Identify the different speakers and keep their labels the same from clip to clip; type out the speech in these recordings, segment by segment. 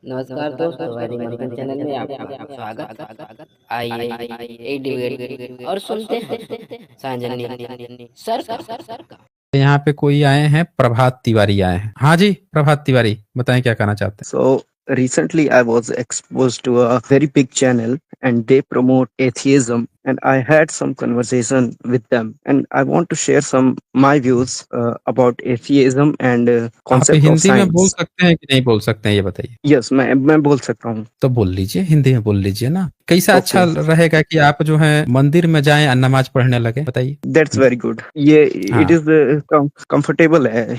Speaker 1: नमस्कार दोस्तों, हमारे मंथन चैनल में आपका स्वागत। आइए एक डिबेट और सुनते हैं सांजनी सर का।
Speaker 2: यहाँ पे कोई आए हैं, प्रभात तिवारी आए हैं। हाँ जी, प्रभात तिवारी बताएं क्या कहना चाहते
Speaker 3: So recently I was exposed to a very big channel and they promote atheism and I had some conversation with them and I want to share some my views about atheism and
Speaker 2: हैं। आप
Speaker 3: concept of
Speaker 2: Hindi में बोल
Speaker 3: science.
Speaker 2: सकते हैं कि नहीं बोल सकते हैं, ये बताइए।
Speaker 3: Yes, मैं बोल सकता हूँ।
Speaker 2: तो बोल लीजिए, हिंदी में बोल लीजिए ना। कैसा अच्छा
Speaker 3: Okay,
Speaker 2: रहेगा कि आप जो है मंदिर में जाएं और नमाज पढ़ने लगे, बताइए।
Speaker 3: that's very good. ये it
Speaker 2: हाँ
Speaker 3: is comfortable है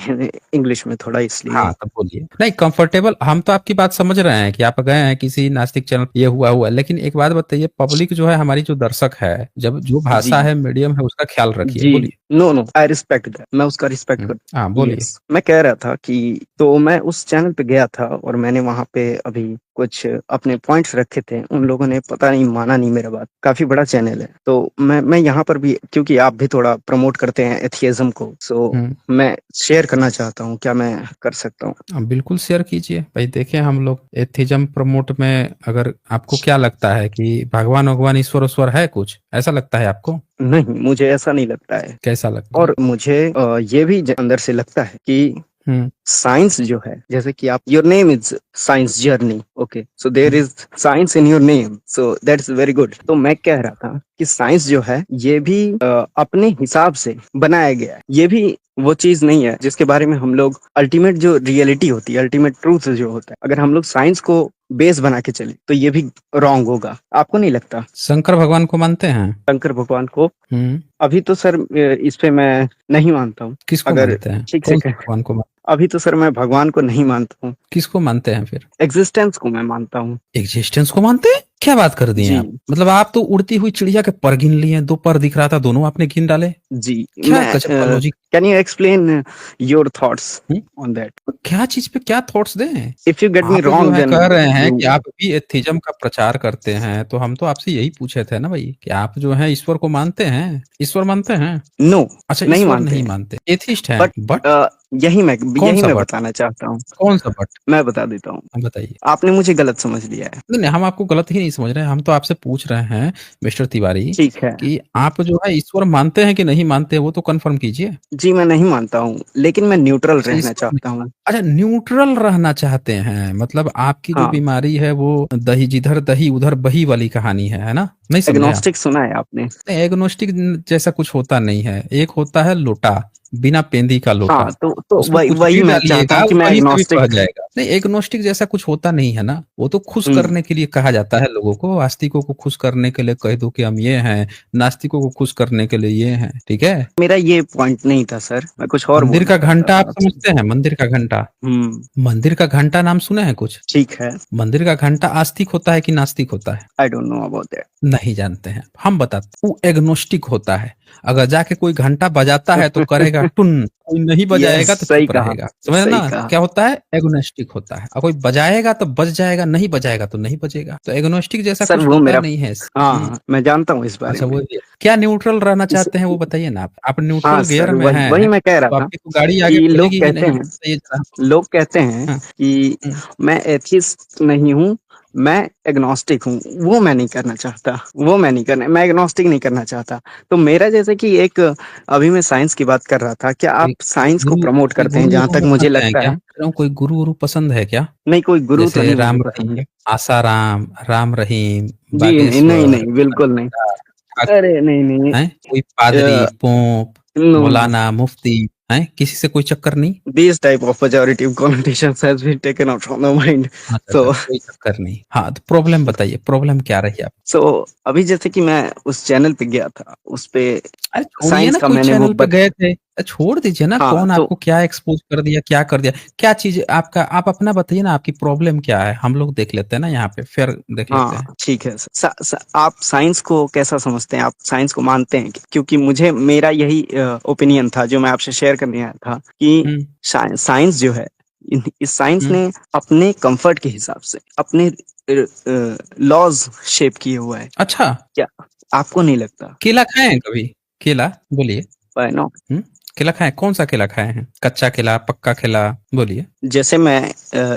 Speaker 3: इंग्लिश में थोड़ा इसलिए।
Speaker 2: हाँ, तो बोलिए। नहीं, कंफर्टेबल, हम तो आपकी बात समझ रहे हैं कि आप गए हैं किसी नास्तिक चैनल, ये हुआ, लेकिन एक बात बताइए, पब्लिक जो है हमारी, जो दर्शक है, जब जो
Speaker 3: जी
Speaker 2: भाषा है, मीडियम है, उसका ख्याल रखिए,
Speaker 3: जी
Speaker 2: बोलिए।
Speaker 3: नो आई रिस्पेक्ट दैट, मैं उसका रिस्पेक्ट करता
Speaker 2: हाँ
Speaker 3: हूँ।
Speaker 2: बोलिए।
Speaker 3: यस, मैं कह रहा था कि तो मैं उस चैनल पे गया था और मैंने वहां पे अभी कुछ अपने पॉइंट्स रखे थे, उन लोगों ने पता नहीं माना नहीं मेरा बात। काफी बड़ा चैनल है तो मैं यहाँ पर भी, क्योंकि आप भी थोड़ा प्रमोट करते हैं एथियज्म को, सो मैं शेयर करना चाहता हूँ, क्या मैं कर सकता हूँ?
Speaker 2: आप बिल्कुल शेयर कीजिए भाई। देखिए, हम लोग एथिज्म प्रमोट में, अगर आपको क्या लगता है कि भगवान ईश्वर ईश्वर है, कुछ ऐसा लगता है आपको?
Speaker 3: नहीं, मुझे ऐसा नहीं लगता है।
Speaker 2: कैसा लगता है?
Speaker 3: और मुझे ये भी अंदर से लगता है कि साइंस जो है, जैसे कि आप, your name is science journey, okay, so there is science in your name, so that's very good. तो मैं कह रहा था कि साइंस जो है ये भी अपने हिसाब से बनाया गया है। ये भी वो चीज नहीं है जिसके बारे में हम लोग, अल्टीमेट जो रियलिटी होती है, अल्टीमेट ट्रूथ जो होता है, अगर हम लोग साइंस को बेस बना के चले तो ये भी रॉन्ग होगा। आपको नहीं लगता?
Speaker 2: शंकर भगवान को मानते हैं?
Speaker 3: शंकर भगवान को अभी तो सर इस पे मैं नहीं मानता हूँ।
Speaker 2: किसको
Speaker 3: अगर
Speaker 2: मानते हैं?
Speaker 3: ठीक से
Speaker 2: कौन से भगवान को
Speaker 3: अभी तो सर मैं भगवान को नहीं मानता हूँ,
Speaker 2: किसको मानते हैं फिर?
Speaker 3: एग्जिस्टेंस को मैं मानता हूँ।
Speaker 2: एग्जिस्टेंस को मानते हैं? क्या बात कर दी
Speaker 3: जी
Speaker 2: आप? मतलब आप तो उड़ती हुई चिड़िया के पर गिन लिए, दो पर दिख रहा था, दोनों आपने गिन डाले।
Speaker 3: जी,
Speaker 2: क्या
Speaker 3: मैं
Speaker 2: गजब का logic!
Speaker 3: Can you explain your thoughts on that?
Speaker 2: क्या चीज पे क्या थॉट्स दें?
Speaker 3: इफ यू गेट मी
Speaker 2: आप जो
Speaker 3: रॉन्ग
Speaker 2: है
Speaker 3: देन
Speaker 2: कह रहे हैं
Speaker 3: यू।
Speaker 2: कि आप भी एथिज्म का प्रचार करते हैं, तो हम तो आपसे यही पूछे थे ना भाई, कि आप जो है ईश्वर को मानते हैं? ईश्वर मानते हैं?
Speaker 3: नो,
Speaker 2: अच्छा,
Speaker 3: नहीं
Speaker 2: ईश्वर
Speaker 3: मानते
Speaker 2: नहीं
Speaker 3: हैं,
Speaker 2: मानते, एथिस्ट हैं।
Speaker 3: बट
Speaker 2: बट
Speaker 3: यही मैं
Speaker 2: कौन
Speaker 3: यही
Speaker 2: सा
Speaker 3: मैं
Speaker 2: बट?
Speaker 3: बताना चाहता हूँ।
Speaker 2: कौन सा बट?
Speaker 3: मैं बता देता हूँ,
Speaker 2: बताइए।
Speaker 3: आपने मुझे गलत समझ लिया है।
Speaker 2: नहीं नहीं, हम आपको गलत ही नहीं समझ रहे हैं, हम तो आपसे पूछ रहे हैं मिस्टर तिवारी,
Speaker 3: ठीक है,
Speaker 2: कि आप जो है ईश्वर मानते हैं कि नहीं मानते, वो तो कंफर्म कीजिए।
Speaker 3: जी मैं नहीं मानता हूँ, लेकिन मैं न्यूट्रल
Speaker 2: अच्छा,
Speaker 3: रहना
Speaker 2: ईश्वर नहीं
Speaker 3: चाहता हूँ।
Speaker 2: अच्छा, न्यूट्रल रहना चाहते हैं, मतलब आपकी जो
Speaker 3: हाँ,
Speaker 2: बीमारी है वो दही जिधर दही उधर बही वाली कहानी है ना? नहीं समझे आप?
Speaker 3: एग्नोस्टिक सुना है आपने?
Speaker 2: नहीं, एग्नोस्टिक जैसा कुछ होता नहीं है। एक होता है लोटा, बिना पेंदी का लोटा,
Speaker 3: हाँ, तो
Speaker 2: उसमें
Speaker 3: वही
Speaker 2: कुछ
Speaker 3: वही
Speaker 2: भी
Speaker 3: मैं चाहता
Speaker 2: डालिएगा
Speaker 3: हूँ कि
Speaker 2: वो
Speaker 3: मैं
Speaker 2: वहीं से भी बह
Speaker 3: एग्नोस्टिक।
Speaker 2: जाएगा। नहीं, एग्नोस्टिक जैसा कुछ होता नहीं है ना, वो तो खुश
Speaker 3: हम्म,
Speaker 2: करने के लिए कहा जाता है लोगों को। आस्तिकों को खुश करने के लिए कह दो कि हम ये हैं, नास्तिकों को खुश करने के लिए ये हैं, ठीक है।
Speaker 3: मेरा ये पॉइंट नहीं था सर, मैं कुछ और
Speaker 2: मंदिर
Speaker 3: बोलना
Speaker 2: का
Speaker 3: चाहता
Speaker 2: घंटा
Speaker 3: था
Speaker 2: आप
Speaker 3: आपसे।
Speaker 2: समझते हैं? मंदिर का घंटा, मंदिर का घंटा नाम सुने हैं कुछ?
Speaker 3: ठीक है,
Speaker 2: मंदिर का घंटा आस्तिक होता है कि नास्तिक होता है?
Speaker 3: I don't know about that.
Speaker 2: नहीं जानते हैं? हम बताते, वो एग्नोस्टिक होता है। अगर जाके कोई घंटा बजाता है तो करेगा टुन, कोई नहीं
Speaker 3: यस,
Speaker 2: बजाएगा तो
Speaker 3: सही
Speaker 2: चुप
Speaker 3: कहा,
Speaker 2: रहेगा, समझ ना?
Speaker 3: सही कहा।
Speaker 2: क्या होता है? एग्नोस्टिक होता है। और कोई बजाएगा तो बज जाएगा, नहीं बजाएगा तो नहीं बजेगा। तो एग्नोस्टिक जैसा
Speaker 3: सर
Speaker 2: कुछ
Speaker 3: वो
Speaker 2: होता
Speaker 3: मेरा,
Speaker 2: नहीं है।
Speaker 3: हाँ मैं जानता हूँ इस बारे
Speaker 2: अच्छा,
Speaker 3: में।
Speaker 2: वो क्या न्यूट्रल रहना
Speaker 3: इस,
Speaker 2: चाहते हैं वो बताइए ना। आप
Speaker 3: हाँ
Speaker 2: न्यूट्रल गियर
Speaker 3: सर,
Speaker 2: में
Speaker 3: वही वही
Speaker 2: हैं,
Speaker 3: मैं कह रहा
Speaker 2: तो
Speaker 3: था
Speaker 2: आपकी तो गाड़ी आगे
Speaker 3: कि
Speaker 2: बढ़ेगी ही नहीं, बताइए जरा।
Speaker 3: लोग कहते हैं
Speaker 2: हाँ,
Speaker 3: कि मैं एथिस्ट नहीं हूँ, मैं एग्नोस्टिक हूँ। वो मैं नहीं करना चाहता, वो मैं नहीं करना, मैं एग्नोस्टिक नहीं करना चाहता। तो मेरा जैसे कि एक, अभी मैं साइंस की बात कर रहा था, क्या आप
Speaker 2: कोई
Speaker 3: साइंस को
Speaker 2: गुरु
Speaker 3: प्रमोट
Speaker 2: कोई
Speaker 3: करते हैं?
Speaker 2: गुरु
Speaker 3: जहां
Speaker 2: वुरु
Speaker 3: तक मुझे
Speaker 2: पसंद है
Speaker 3: लगता
Speaker 2: क्या?
Speaker 3: है,
Speaker 2: कह रहा हूँ, कोई गुरु वुरु पसंद है क्या?
Speaker 3: नहीं कोई गुरु तो
Speaker 2: जैसे
Speaker 3: नहीं मुझे
Speaker 2: राम
Speaker 3: पसंद है।
Speaker 2: रहीम, आसाराम, राम रहीम,
Speaker 3: जी नहीं नहीं
Speaker 2: बागेश्वर,
Speaker 3: नहीं, बिल्कुल नहीं।
Speaker 2: ठाकुर,
Speaker 3: अरे नहीं नहीं,
Speaker 2: हैं कोई पादरी, पोंप,
Speaker 3: नो नो,
Speaker 2: मौलाना, मुफ्ती, हैं किसी से कोई चक्कर नहीं?
Speaker 3: these type of pejorative connotations has been taken out from the mind.
Speaker 2: अच्छा अच्छा,
Speaker 3: So
Speaker 2: कोई चक्कर नहीं। हाँ, तो प्रॉब्लम बताइए, प्रॉब्लम क्या रही आप?
Speaker 3: so अभी जैसे कि मैं उस चैनल पे गया था, उस पे
Speaker 2: अरे छोड़िए
Speaker 3: साइंस
Speaker 2: ना,
Speaker 3: का
Speaker 2: कोई
Speaker 3: मैंने वो
Speaker 2: चैनल पे गए थे, छोड़ दीजिए ना।
Speaker 3: हाँ
Speaker 2: कौन
Speaker 3: तो
Speaker 2: आपको क्या एक्सपोज कर दिया, क्या कर दिया, क्या चीज आपका, आप अपना बताइए ना, आपकी प्रॉब्लम क्या है, हम लोग देख लेते हैं ना, यहाँ पे फिर देख लेते हैं।
Speaker 3: हाँ ठीक है सर। आप साइंस को कैसा समझते हैं? आप साइंस को मानते हैं? क्योंकि मुझे, मेरा यही ओपिनियन था जो मैं आपसे शेयर करने आया था कि
Speaker 2: हम्म
Speaker 3: साइंस जो है, इस साइंस
Speaker 2: हम्म
Speaker 3: ने अपने कंफर्ट के हिसाब से अपने लॉज शेप किए हुआ है।
Speaker 2: अच्छा,
Speaker 3: क्या आपको नहीं लगता?
Speaker 2: केला खाए हैं कभी? केला, बोलिए।
Speaker 3: नो,
Speaker 2: हम्म केला खाए? कौन सा केला खाए हैं? कच्चा केला, पक्का केला? बोलिए।
Speaker 3: जैसे मैं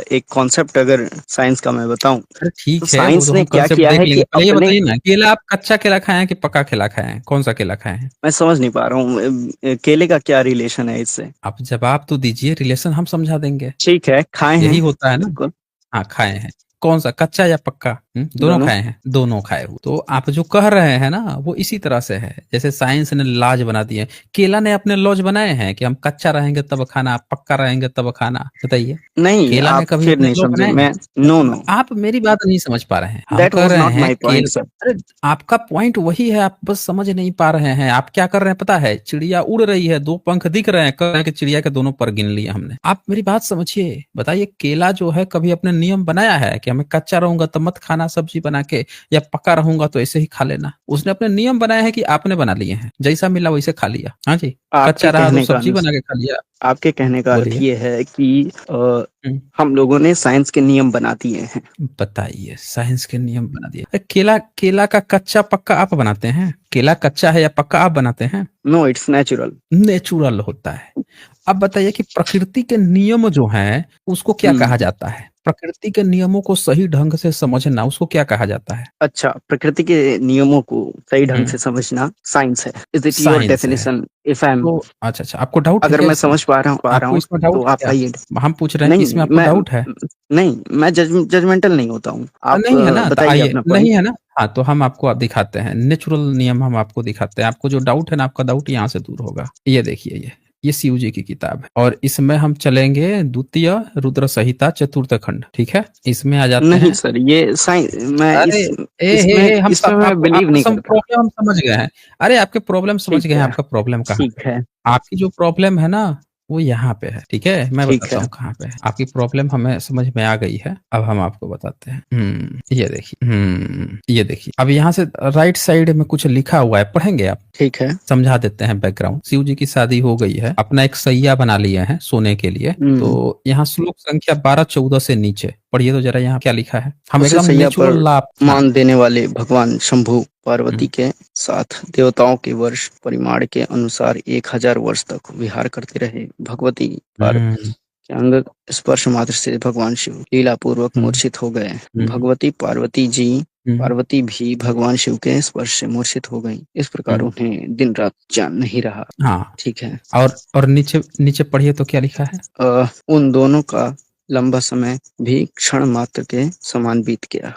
Speaker 3: एक कॉन्सेप्ट अगर साइंस का मैं बताऊं,
Speaker 2: अरे ठीक
Speaker 3: तो
Speaker 2: है, वो
Speaker 3: साइंस
Speaker 2: तो
Speaker 3: ने
Speaker 2: हम
Speaker 3: क्या
Speaker 2: कंसेप्ट
Speaker 3: किया
Speaker 2: देख
Speaker 3: है
Speaker 2: लेंगे।
Speaker 3: कि
Speaker 2: पहले ये
Speaker 3: अपने,
Speaker 2: बताइए ना, केला आप कच्चा केला खाए हैं कि पक्का केला खाए हैं? कौन सा केला खाए हैं?
Speaker 3: मैं समझ नहीं पा रहा हूँ केले का क्या रिलेशन है इससे।
Speaker 2: आप जवाब तो दीजिए, रिलेशन हम समझा देंगे।
Speaker 3: ठीक है, खाए
Speaker 2: यही
Speaker 3: हैं
Speaker 2: होता है ना।
Speaker 3: बिल्कुल,
Speaker 2: हाँ, खाए हैं। कौन सा, कच्चा या पक्का? दोनों
Speaker 3: दोनों।
Speaker 2: खाए हैं, दोनों खाए हुए। तो आप जो कह रहे हैं ना, वो इसी तरह से है जैसे साइंस ने लॉज बना दिए। केला ने अपने लॉज बनाए हैं कि हम कच्चा रहेंगे तब खाना, पक्का रहेंगे तब खाना? बताइए।
Speaker 3: नहीं,
Speaker 2: केला ने
Speaker 3: आप
Speaker 2: कभी
Speaker 3: फिर
Speaker 2: अपने
Speaker 3: नहीं
Speaker 2: लॉ
Speaker 3: समझे।
Speaker 2: बनाए हैं?
Speaker 3: मैं, नो नो,
Speaker 2: आप मेरी बात नहीं समझ पा रहे हैं। हम
Speaker 3: दैट
Speaker 2: कह
Speaker 3: वाज
Speaker 2: रहे
Speaker 3: नॉट
Speaker 2: हैं
Speaker 3: माय
Speaker 2: केल
Speaker 3: पॉइंट सर।
Speaker 2: अरे, आपका पॉइंट वही है, आप बस समझ नहीं पा रहे हैं। आप क्या कर रहे हैं पता है? चिड़िया उड़ रही है, दो पंख दिख रहे हैं, कह रहे हैं कि चिड़िया के दोनों पर गिन लिए हमने। आप मेरी बात समझिए। बताइए, केला जो है कभी अपने नियम बनाया है कि हमें कच्चा रहूंगा तो मत खाना सब्जी बना के, या पका रहूंगा तो ऐसे ही खा लेना? उसने अपने नियम बनाए हैं कि आपने बना लिए हैं, जैसा मिला वैसे खा लिया। हाँ जी,
Speaker 3: आपके
Speaker 2: कच्चा रहा तो
Speaker 3: कहने का
Speaker 2: सब्जी
Speaker 3: अनुसार,
Speaker 2: बना के खा लिया।
Speaker 3: आपके कहने का अर्थ
Speaker 2: बोलिए।
Speaker 3: ये है कि
Speaker 2: हम्म,
Speaker 3: हम लोगों ने साइंस के नियम बना दिए हैं।
Speaker 2: बताइए, साइंस के नियम बना दिए? केला केला का कच्चा पक्का आप बनाते हैं? केला कच्चा है या पक्का आप बनाते हैं?
Speaker 3: No, it's natural.
Speaker 2: नेचुरल होता है। अब बताइए कि प्रकृति के नियम जो हैं उसको क्या कहा जाता है? प्रकृति के नियमों को सही ढंग से समझना उसको क्या कहा जाता है?
Speaker 3: अच्छा, प्रकृति के नियमों को सही ढंग
Speaker 2: हम्म,
Speaker 3: से समझना साइंस है। इज इट योर
Speaker 2: साइंस है।
Speaker 3: डेफिनेशन? इफ आई एम,
Speaker 2: तो अच्छा अच्छा, आपको डाउट है
Speaker 3: अगर
Speaker 2: क्या
Speaker 3: मैं
Speaker 2: इसमें?
Speaker 3: समझ पा रहा
Speaker 2: आपको
Speaker 3: हूँ
Speaker 2: इसमें
Speaker 3: तो
Speaker 2: डाउट है
Speaker 3: आप
Speaker 2: क्या?
Speaker 3: आइए।
Speaker 2: हम पूछ रहे हैं कि
Speaker 3: नहीं,
Speaker 2: इसमें आपको
Speaker 3: मैं
Speaker 2: डाउट है?
Speaker 3: नहीं, मैं जजमेंटल नहीं होता हूँ। आप
Speaker 2: नहीं है ना, तो
Speaker 3: बताइए
Speaker 2: आइए।
Speaker 3: अपना
Speaker 2: नहीं
Speaker 3: पॉइंट।
Speaker 2: है ना, हाँ, तो हम आपको अब दिखाते हैं नेचुरल नियम। हम आपको दिखाते हैं। आपको जो डाउट है ना, आपका डाउट यहाँ से दूर होगा। ये देखिए, ये शिव जी की किताब है और इसमें हम चलेंगे द्वितीय रुद्र संहिता चतुर्थ खंड। ठीक है, इसमें आ जाते
Speaker 3: नहीं
Speaker 2: हैं।
Speaker 3: सर, ये साइंस, मैं
Speaker 2: अरे,
Speaker 3: इसमें
Speaker 2: हम सब
Speaker 3: इसमें मैं
Speaker 2: आपको
Speaker 3: बिलीव
Speaker 2: आपका
Speaker 3: नहीं
Speaker 2: सब
Speaker 3: करता।
Speaker 2: प्रॉब्लम हम समझ गए हैं। अरे, आपके प्रॉब्लम समझ
Speaker 3: ठीक
Speaker 2: गए हैं।
Speaker 3: है,
Speaker 2: आपका प्रॉब्लम कहाँ
Speaker 3: ठीक
Speaker 2: पे?
Speaker 3: है,
Speaker 2: आपकी जो प्रॉब्लम है ना, वो यहाँ पे है। ठीक है, मैं
Speaker 3: ठीक
Speaker 2: बताता
Speaker 3: है।
Speaker 2: हूँ कहाँ पे है आपकी प्रॉब्लम। हमें समझ में आ गई है, अब हम आपको बताते हैं। ये देखिए। ये देखिए, अब यहाँ से राइट साइड में कुछ लिखा हुआ है, पढ़ेंगे आप?
Speaker 3: ठीक है।
Speaker 2: समझा देते हैं बैकग्राउंड। शिव जी की शादी हो गई है, अपना एक सैया बना लिए हैं सोने के लिए। तो यहाँ श्लोक संख्या 12-14 से नीचे पढ़िए तो जरा, यहाँ क्या लिखा है। हम
Speaker 3: उसे
Speaker 2: एकदम
Speaker 3: सैया पर
Speaker 2: नेचुरल लाभ। हाँ।
Speaker 3: मान देने वाले भगवान शंभु पार्वती
Speaker 2: हम्म,
Speaker 3: के साथ देवताओं के वर्ष परिमाण के अनुसार 1000 वर्ष तक विहार करते रहे। भगवती
Speaker 2: हम्म,
Speaker 3: के अंग स्पर्श मात्र से भगवान शिव लीला पूर्वक
Speaker 2: हम्म,
Speaker 3: मूर्छित हो गए।
Speaker 2: हम्म, हम्म,
Speaker 3: पार्वती भी भगवान शिव के स्पर्श से मूर्छित हो गई। इस प्रकार
Speaker 2: हम्म,
Speaker 3: उन्हें दिन रात चैन नहीं रहा।
Speaker 2: हाँ।
Speaker 3: ठीक है।
Speaker 2: और नीचे नीचे पढ़िए तो क्या लिखा है।
Speaker 3: उन दोनों का लंबा समय भी क्षण मात्र के समान बीत गया।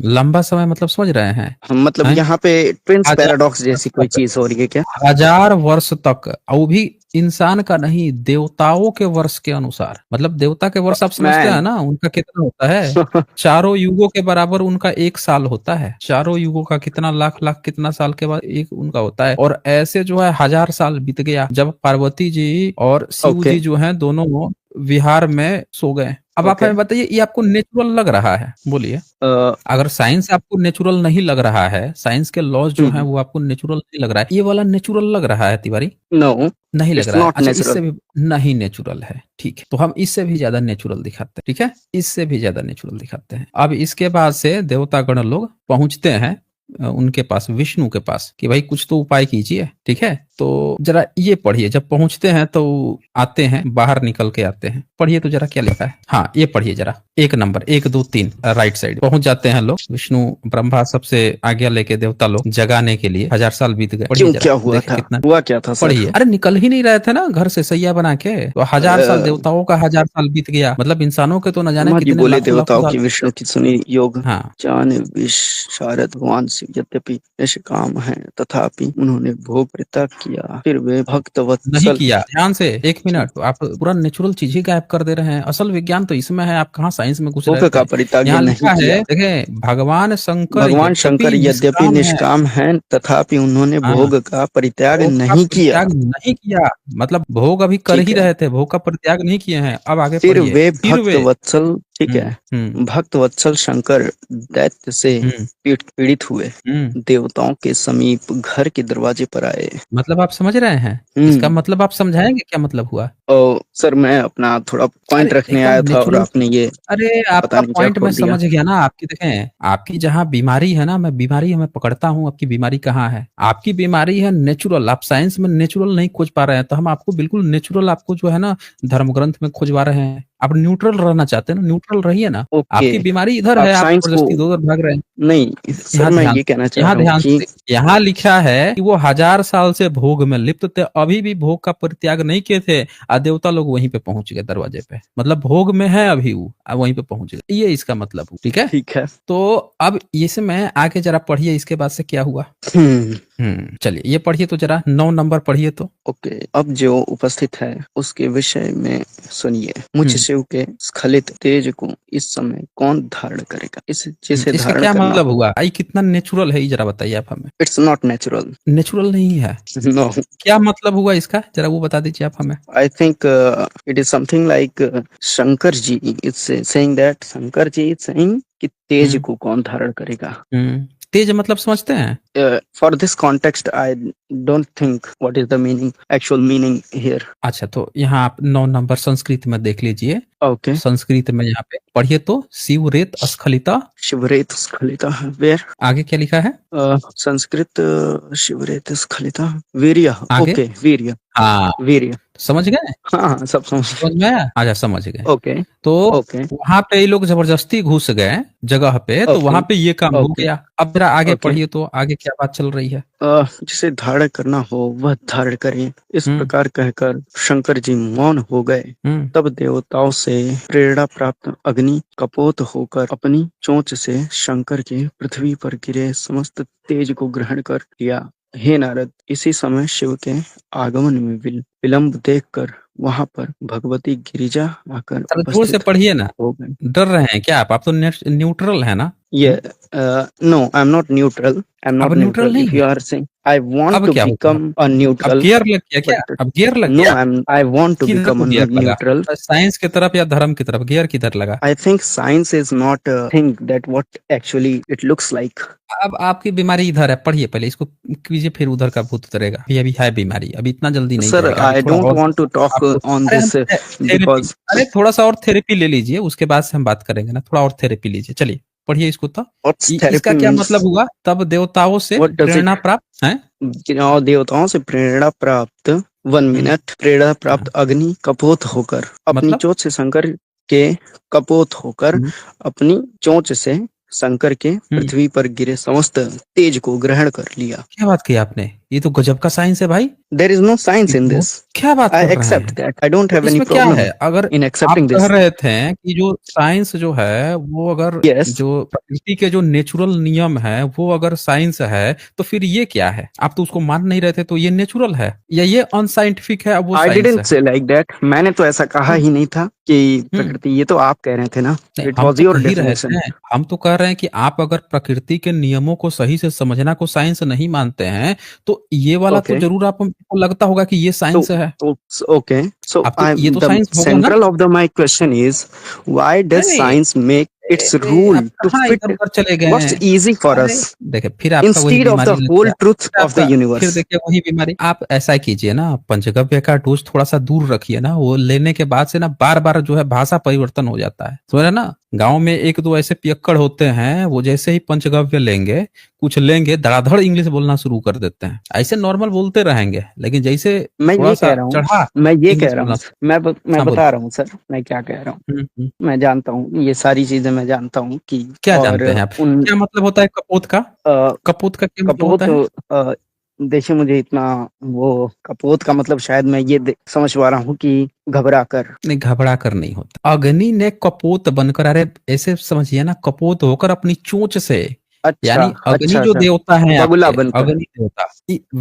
Speaker 2: लंबा समय मतलब समझ रहे हैं?
Speaker 3: हम मतलब
Speaker 2: हैं?
Speaker 3: यहाँ पे ट्विंस
Speaker 2: हजार
Speaker 3: पैराडॉक्स
Speaker 2: वर्ष
Speaker 3: जैसी कोई
Speaker 2: तक,
Speaker 3: चीज हो रही है क्या?
Speaker 2: 1000 वर्ष तक, और वो भी इंसान का नहीं, देवताओं के वर्ष के अनुसार। मतलब देवता के वर्ष आप समझते हैं
Speaker 3: मैन।
Speaker 2: ना, उनका कितना होता है? चारों युगों के बराबर उनका एक साल होता है। चारों युगों का कितना, लाख लाख कितना साल के बाद एक उनका होता है। और ऐसे जो है 1000 साल बीत गया जब पार्वती जी और शिव
Speaker 3: ओके,
Speaker 2: जी जो है दोनों विहार में सो गए। अब आप
Speaker 3: ओके।
Speaker 2: हमें बताइए, ये आपको नेचुरल लग रहा है? बोलिए। अगर साइंस आपको नेचुरल नहीं लग रहा है, साइंस के लॉज जो हैं वो आपको नेचुरल नहीं लग रहा है, ये वाला नेचुरल लग रहा है तिवारी?
Speaker 3: नो,
Speaker 2: नहीं लग
Speaker 3: इट्स
Speaker 2: रहा है?
Speaker 3: नॉट
Speaker 2: अच्छा,
Speaker 3: नेचुरल।
Speaker 2: इससे भी नहीं नेचुरल है। ठीक है, तो हम इससे भी ज्यादा नेचुरल दिखाते हैं। ठीक है, इससे भी ज्यादा नेचुरल दिखाते हैं। अब इसके बाद से देवतागण लोग पहुंचते हैं उनके पास, विष्णु के पास, कि भाई कुछ तो उपाय कीजिए। ठीक है, तो जरा ये पढ़िए। जब पहुंचते हैं तो आते हैं, बाहर निकल के आते हैं। पढ़िए तो जरा क्या लिखा है। हाँ, ये पढ़िए जरा, 1 नंबर, 1 2 3 राइट साइड पहुंच जाते हैं लोग। विष्णु ब्रह्मा सबसे आज्ञा लेके देवता लोग जगाने के लिए 1000 साल बीत गए। पढ़िए
Speaker 3: क्यों,
Speaker 2: जरा,
Speaker 3: क्या हुआ
Speaker 2: देखे
Speaker 3: था?
Speaker 2: कितना।
Speaker 3: हुआ क्या था सर?
Speaker 2: पढ़िए। अरे, निकल ही नहीं रहे थे ना घर से सैया बना के, तो 1000 साल देवताओं का 1000 साल बीत गया। मतलब इंसानों के तो न जाने
Speaker 3: ब्रह्मा जी
Speaker 2: कितने
Speaker 3: बोले
Speaker 2: लाखों लाखों
Speaker 3: देवताओं
Speaker 2: साल
Speaker 3: की
Speaker 2: बीत
Speaker 3: विष्णु
Speaker 2: गए।
Speaker 3: की सुनी योग
Speaker 2: हाँ,
Speaker 3: जान विशारद भगवान शिव यद्यपि निष्काम है, तथापि उन्होंने भोग परित्याग किया। फिर वे भक्त
Speaker 2: नहीं
Speaker 3: वत्सल।
Speaker 2: किया। ध्यान से 1 मिनट, तो आप पूरा नेचुरल चीज ही गायब कर दे रहे हैं। असल विज्ञान तो इसमें है, आप कहाँ साइंस में घुस रहे
Speaker 3: भोग
Speaker 2: थे?
Speaker 3: का परित्याग
Speaker 2: यहाँ
Speaker 3: नहीं
Speaker 2: लिखा है,
Speaker 3: किया।
Speaker 2: देखें, भगवान शंकर
Speaker 3: भगवान
Speaker 2: यद्यपि
Speaker 3: शंकर यद्यपि
Speaker 2: निष्काम है।
Speaker 3: निष्काम है, तथापि उन्होंने
Speaker 2: हाँ,
Speaker 3: भोग का परित्याग
Speaker 2: भोग का
Speaker 3: नहीं किया।
Speaker 2: परित्याग नहीं किया। मतलब भोग अभी कर
Speaker 3: ठीक
Speaker 2: ही
Speaker 3: है।
Speaker 2: रहे थे, भोग का परित्याग नहीं किए हैं। अब आगे
Speaker 3: फिर
Speaker 2: पढ़िए।
Speaker 3: वे
Speaker 2: फिर
Speaker 3: भक्त
Speaker 2: वे
Speaker 3: वत्सल ठीक है। भक्त वत्सल शंकर दैत्य से पीड़ित हुए, देवताओं के समीप घर के दरवाजे पर आए।
Speaker 2: मतलब आप समझ रहे हैं? इसका मतलब आप समझाएंगे क्या मतलब हुआ?
Speaker 3: सर मैं अपना थोड़ा पॉइंट रखने आया था और आपने ये,
Speaker 2: अरे आपका पॉइंट मैं समझ गया ना। आपकी देखें, आपकी जहाँ बीमारी है ना, मैं बीमारी हमें पकड़ता हूँ, आपकी बीमारी कहाँ है? आपकी बीमारी है नेचुरल। आप साइंस में नेचुरल नहीं खोज पा रहे हैं, तो हम आपको बिल्कुल नेचुरल, आपको जो है ना धर्म ग्रंथ में खोजवा रहे हैं। आप न्यूट्रल रहना चाहते हैं ना, न्यूट्रल रहिए ना। आपकी बीमारी इधर है, आप जबरदस्ती उधर भाग रहे हैं।
Speaker 3: नहीं सर, मैं ये कहना चाह रहा हूँ कि
Speaker 2: यहाँ लिखा है कि वो 1000 साल से भोग में लिप्त थे, अभी भी भोग का परित्याग नहीं किए थे, देवता लोग वहीं पे पहुंच गए दरवाजे पे। मतलब भोग में है अभी वो, वहीं पे पहुंच गए, ये इसका मतलब हुआ। ठीक है,
Speaker 3: ठीक है।
Speaker 2: तो अब इसे मैं आगे जरा पढ़िए, इसके बाद से क्या हुआ। चलिए ये पढ़िए तो जरा, 9 नंबर पढ़िए तो।
Speaker 3: ओके, अब जो उपस्थित है उसके विषय में सुनिए। मुझ शिव के स्खलित तेज को इस समय कौन धारण करेगा? जिसे
Speaker 2: इसका क्या मतलब हुआ? आई कितना नेचुरल है, जरा बताइए आप हमें।
Speaker 3: It's not natural.
Speaker 2: नेचुरल नहीं है।
Speaker 3: नो।
Speaker 2: क्या मतलब हुआ इसका, जरा वो बता दीजिए आप हमें।
Speaker 3: I think it is something like Shankar ji is saying that, Shankar ji is saying कि तेज को कौन धारण करेगा।
Speaker 2: तेज मतलब समझते हैं?
Speaker 3: For this context I don't think what is the meaning, actual meaning here.
Speaker 2: अच्छा, तो यहाँ आप 9 नंबर संस्कृत में देख लीजिए।
Speaker 3: ओके,
Speaker 2: संस्कृत में यहाँ पे पढ़िए तो, शिवरेत स्खलिता।
Speaker 3: शिवरेत स्खलिता, वेयर?
Speaker 2: आगे क्या लिखा है?
Speaker 3: संस्कृत शिवरेत स्खलिता वीर्य।
Speaker 2: आगे?
Speaker 3: ओके, वीर्य।
Speaker 2: हाँ,
Speaker 3: वीर्य।
Speaker 2: समझ गए?
Speaker 3: हाँ, सब
Speaker 2: समझ में आया? अच्छा, समझ गए।
Speaker 3: ओके,
Speaker 2: तो
Speaker 3: ओके,
Speaker 2: वहां पे ये लोग जबरदस्ती घुस गए जगह पे, तो वहां पे ये काम हो गया। अब जरा आगे पढ़िए तो, आगे क्या बात चल रही है।
Speaker 3: जिसे धारण करना हो वह धारण करें, इस प्रकार कहकर शंकर जी मौन हो गए। तब देवताओं से प्रेरणा प्राप्त अग्नि कपोत होकर अपनी चोंच से शंकर के पृथ्वी पर गिरे समस्त तेज को ग्रहण कर लिया। हे नारद, इसी समय शिव के आगमन में विलंब देखकर वहां पर भगवती गिरिजा आकर
Speaker 2: जोर से पढ़िए ना,
Speaker 3: हो गए।
Speaker 2: डर रहे हैं क्या आप? तो न्यूट्रल है ना?
Speaker 3: ये no, I am not neutral. I am not neutral. If you are saying I want to become a neutral.
Speaker 2: अब गियर लग गया क्या? अब गियर लग गया?
Speaker 3: No, I want to become a neutral.
Speaker 2: Science की तरफ या धर्म की तरफ, गियर किधर लगा?
Speaker 3: I think science is not thing that what actually it looks like.
Speaker 2: अब आपकी बीमारी इधर है, पढ़िए पहले इसको कीजिए, फिर उधर का भूत उतरेगा। अभी है बीमारी, अभी इतना जल्दी नहीं।
Speaker 3: Sir I don't want to talk on this because,
Speaker 2: अरे थोड़ा सा और थेरेपी ले लीजिए, उसके बाद से हम बात करेंगे ना। थोड़ा और थेरेपी लीजिए, चलिए पढ़िए इसको। तो इसका क्या मतलब हुआ? तब देवताओं से प्रेरणा प्राप्त है,
Speaker 3: देवताओं से प्रेरणा प्राप्त 1 मिनट, प्रेरणा प्राप्त अग्नि कपोत होकर अपनी चोंच से शंकर के कपोत होकर अपनी चोंच से शंकर के पृथ्वी पर गिरे समस्त तेज को ग्रहण कर लिया। क्या
Speaker 2: बात की आपने? ये तो गजब का साइंस है भाई।
Speaker 3: There is no science in this.
Speaker 2: क्या बात कर रहे हैं?
Speaker 3: I accept that. I don't have any problem.
Speaker 2: है अगर
Speaker 3: इन एक्सेप्टिंग दिस।
Speaker 2: कह रहे थे कि जो साइंस जो है वो अगर जो प्रकृति के जो नेचुरल नियम है वो अगर साइंस है, तो फिर ये क्या है? आप तो उसको मान नहीं रहे थे, तो ये नेचुरल है या ये अनसाइंटिफिक है? वो
Speaker 3: I didn't say like that. मैंने तो ऐसा कहा ही नहीं था कि प्रकृति, ये तो आप कह रहे थे ना। It was your definition.
Speaker 2: हम तो कह रहे हैं कि आप अगर प्रकृति के नियमों को सही से समझना को साइंस नहीं मानते हैं, तो ये वाला तो जरूर आपको लगता होगा कि ये साइंस है।
Speaker 3: ओके, सो
Speaker 2: ये तो साइंस होगा ना?
Speaker 3: Central of the my question is why does science make its rule to fit
Speaker 2: चले गए
Speaker 3: व्हाट्स इजी फॉर अस?
Speaker 2: देखिए फिर आपका वही
Speaker 3: instead of the whole truth of the universe.
Speaker 2: फिर देखिए वही बीमारी। आप ऐसा कीजिए ना, पंचगव्य का डोज थोड़ा सा दूर रखिए ना, वो लेने के बाद से ना बार बार जो है भाषा परिवर्तन हो जाता है, समझ रहे ना? गांव में 1-2 ऐसे पियक्कड़ होते हैं, वो जैसे ही पंचगव्य लेंगे, कुछ लेंगे, धड़ाधड़ इंग्लिश बोलना शुरू कर देते हैं। ऐसे नॉर्मल बोलते रहेंगे, लेकिन जैसे
Speaker 3: मैं ये कह रहा हूँ, मैं बता रहा हूँ सर, मैं क्या कह रहा हूँ। मैं जानता हूँ ये सारी चीजें, मैं जानता हूँ कि
Speaker 2: क्या जानते हैं आप? क्या मतलब होता है कपोत का? कपोत का क्या मतलब होता है?
Speaker 3: देखिए मुझे इतना वो कपोत का मतलब शायद मैं ये समझ पा रहा हूँ कि घबरा कर
Speaker 2: नहीं होता। अग्नि ने कपोत बनकर, अरे ऐसे समझिए ना, कपोत होकर अपनी चोंच से, यानी अग्नि जो देवता है, अग्नि देवता